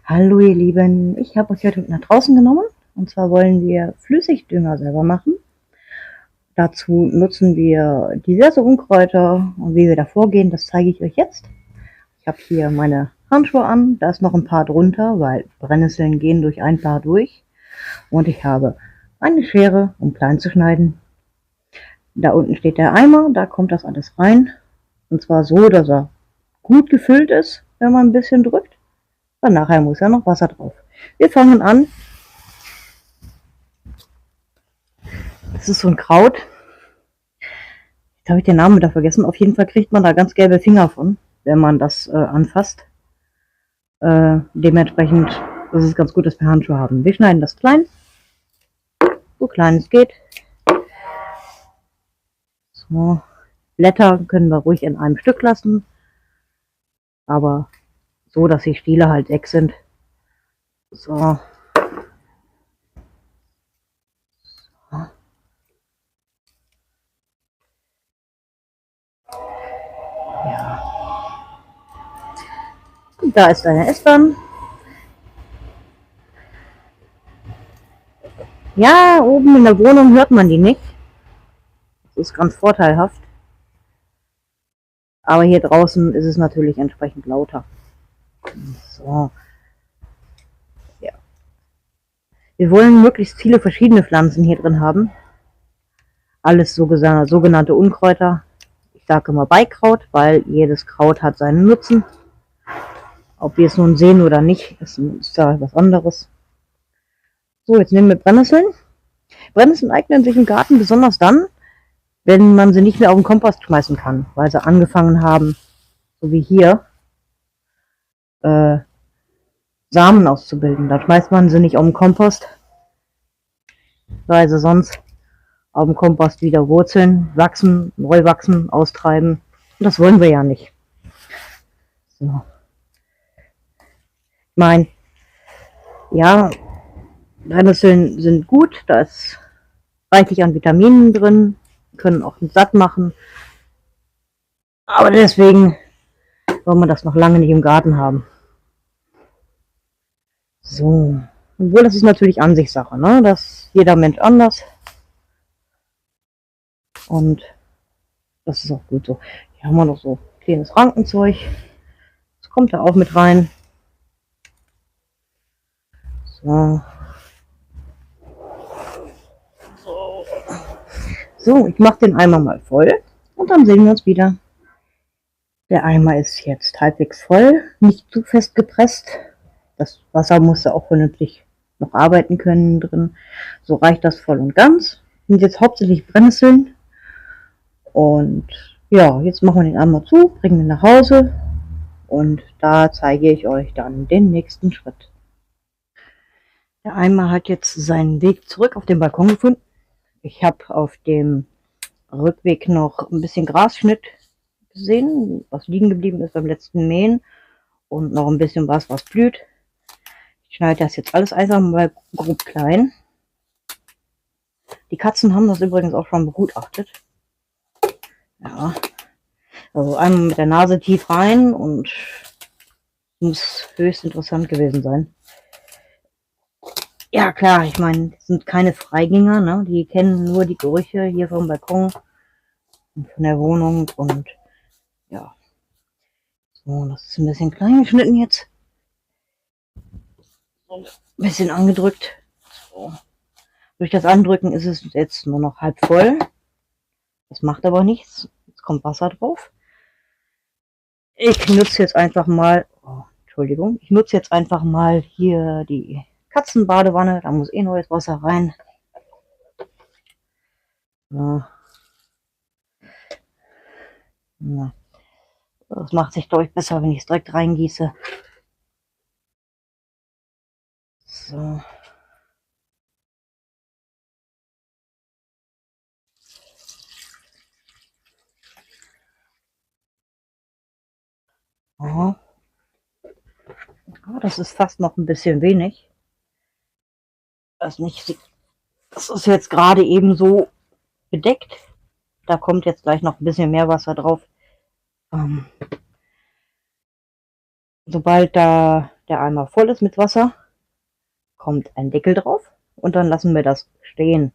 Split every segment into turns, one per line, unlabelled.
Hallo ihr Lieben, ich habe euch heute mit nach draußen genommen und zwar wollen wir Flüssigdünger selber machen. Dazu nutzen wir diverse Unkräuter und wie wir da vorgehen, das zeige ich euch jetzt. Ich habe hier meine Handschuhe an, da ist noch ein paar drunter, weil Brennnesseln gehen durch ein paar durch. Und ich habe eine Schere, um klein zu schneiden. Da unten steht der Eimer, da kommt das alles rein. Und zwar so, dass er gut gefüllt ist, wenn man ein bisschen drückt. Dann nachher muss ja noch Wasser drauf. Wir fangen an. Das ist so ein Kraut. Jetzt habe ich den Namen wieder vergessen. Auf jeden Fall kriegt man da ganz gelbe Finger von, wenn man das anfasst. Dementsprechend ist es ganz gut, dass wir Handschuhe haben. Wir schneiden das klein, so klein es geht. So. Blätter können wir ruhig in einem Stück lassen, aber so, dass die Stiele halt weg sind. So. Ja. Und da ist eine S-Bahn. Ja, oben in der Wohnung hört man die nicht. Das ist ganz vorteilhaft. Aber hier draußen ist es natürlich entsprechend lauter. So. Ja. Wir wollen möglichst viele verschiedene Pflanzen hier drin haben. Alles sogenannte Unkräuter. Ich sage immer Beikraut, weil jedes Kraut hat seinen Nutzen. Ob wir es nun sehen oder nicht, ist da was anderes. So, jetzt nehmen wir Brennnesseln. Brennnesseln eignen sich im Garten besonders dann, wenn man sie nicht mehr auf den Kompost schmeißen kann, weil sie angefangen haben, so wie hier, Samen auszubilden. Da schmeißt man sie nicht auf den Kompost, weil sie sonst auf dem Kompost wieder Wurzeln wachsen, neu wachsen, austreiben. Und das wollen wir ja nicht. So. Ich meine, ja, Brennnesseln sind gut, da ist reichlich an Vitaminen drin, können auch satt machen. Aber deswegen soll man das noch lange nicht im Garten haben. So. Obwohl, das ist natürlich Ansichtssache, ne? Das ist jeder Mensch anders. Und das ist auch gut so. Hier haben wir noch so kleines Rankenzeug. Das kommt da auch mit rein. So. So, ich mache den Eimer mal voll und dann sehen wir uns wieder. Der Eimer ist jetzt halbwegs voll, nicht zu fest gepresst. Das Wasser musste auch vernünftig noch arbeiten können drin. So reicht das voll und ganz. Sind jetzt hauptsächlich Brennnesseln. Und ja, jetzt machen wir den Eimer zu, bringen wir nach Hause und da zeige ich euch dann den nächsten Schritt. Der Eimer hat jetzt seinen Weg zurück auf den Balkon gefunden. Ich habe auf dem Rückweg noch ein bisschen Grasschnitt gesehen, was liegen geblieben ist beim letzten Mähen und noch ein bisschen was blüht. Ich schneide das jetzt alles einfach mal grob klein. Die Katzen haben das übrigens auch schon begutachtet. Ja, also einmal mit der Nase tief rein und muss höchst interessant gewesen sein. Ja klar, ich meine, das sind keine Freigänger, ne? Die kennen nur die Gerüche hier vom Balkon und von der Wohnung und ja. So, das ist ein bisschen klein geschnitten jetzt. So, ein bisschen angedrückt. So. Durch das Andrücken ist es jetzt nur noch halb voll. Das macht aber nichts. Jetzt kommt Wasser drauf. Ich nutze jetzt einfach mal, Entschuldigung, ich nutze jetzt einfach mal hier die Katzenbadewanne. Da muss neues Wasser rein. Ja. Ja. Das macht sich, glaube ich, besser, wenn ich es direkt reingieße. So. Aha. Oh, das ist fast noch ein bisschen wenig. Das ist jetzt gerade eben so bedeckt. Da kommt jetzt gleich noch ein bisschen mehr Wasser drauf. Sobald da der Eimer voll ist mit Wasser, kommt ein Deckel drauf und dann lassen wir das stehen.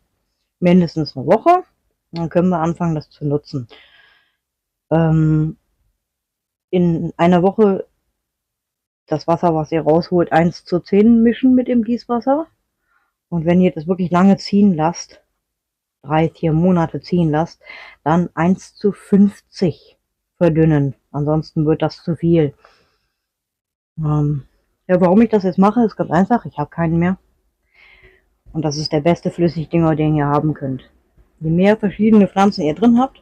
Mindestens eine Woche. Dann können wir anfangen, das zu nutzen. In einer Woche das Wasser, was ihr rausholt, 1:10 mischen mit dem Gießwasser. Und wenn ihr das wirklich lange ziehen lasst, 3-4 Monate ziehen lasst, dann 1:50 verdünnen. Ansonsten wird das zu viel. Ja, warum ich das jetzt mache, ist ganz einfach. Ich habe keinen mehr. Und das ist der beste Flüssigdünger, den ihr haben könnt. Je mehr verschiedene Pflanzen ihr drin habt,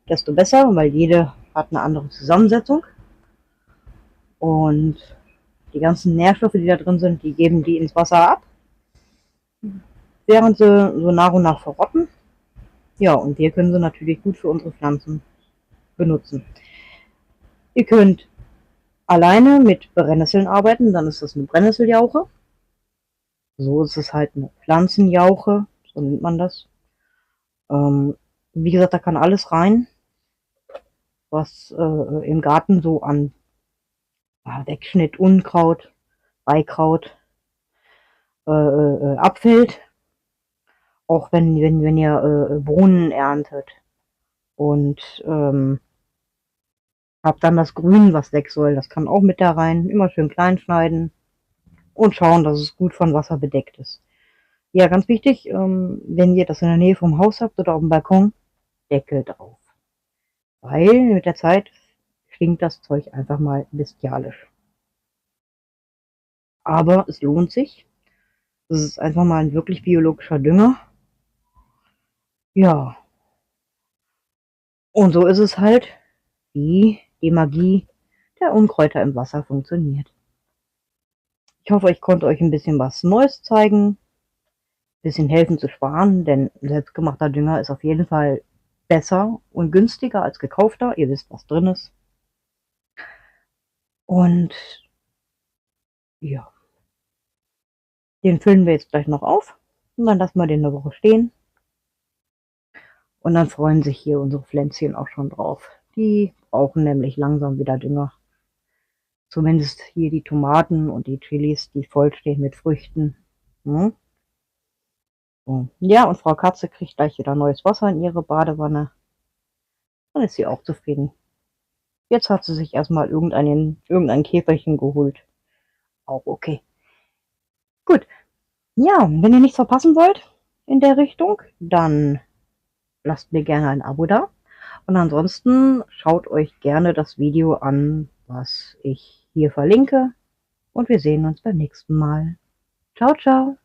desto besser, weil jede hat eine andere Zusammensetzung. Und die ganzen Nährstoffe, die da drin sind, die geben die ins Wasser ab, während sie so nach und nach verrotten. Ja, und wir können sie natürlich gut für unsere Pflanzen benutzen. Ihr könnt alleine mit Brennnesseln arbeiten, dann ist das eine Brennnesseljauche. So ist es halt eine Pflanzenjauche, so nennt man das. Wie gesagt, da kann alles rein, was im Garten so an Wegschnitt, Unkraut, Beikraut abfällt. Auch wenn ihr Bohnen erntet und habt dann das Grün, was weg soll, das kann auch mit da rein. Immer schön klein schneiden und schauen, dass es gut von Wasser bedeckt ist. Ja, ganz wichtig, wenn ihr das in der Nähe vom Haus habt oder auf dem Balkon, Deckel drauf. Weil mit der Zeit stinkt das Zeug einfach mal bestialisch. Aber es lohnt sich. Das ist einfach mal ein wirklich biologischer Dünger. Ja. Und so ist es halt, wie die Magie der Unkräuter im Wasser funktioniert. Ich hoffe, ich konnte euch ein bisschen was Neues zeigen, ein bisschen helfen zu sparen, denn selbstgemachter Dünger ist auf jeden Fall besser und günstiger als gekaufter. Ihr wisst, was drin ist. Und ja, den füllen wir jetzt gleich noch auf und dann lassen wir den eine Woche stehen. Und dann freuen sich hier unsere Pflänzchen auch schon drauf. Die brauchen nämlich langsam wieder Dünger. Zumindest hier die Tomaten und die Chilis, die vollstehen mit Früchten. Hm? So. Ja, und Frau Katze kriegt gleich wieder neues Wasser in ihre Badewanne. Dann ist sie auch zufrieden. Jetzt hat sie sich erstmal irgendein Käferchen geholt. Auch okay. Gut. Ja, wenn ihr nichts verpassen wollt in der Richtung, dann lasst mir gerne ein Abo da. Und ansonsten schaut euch gerne das Video an, was ich hier verlinke. Und wir sehen uns beim nächsten Mal. Ciao, ciao.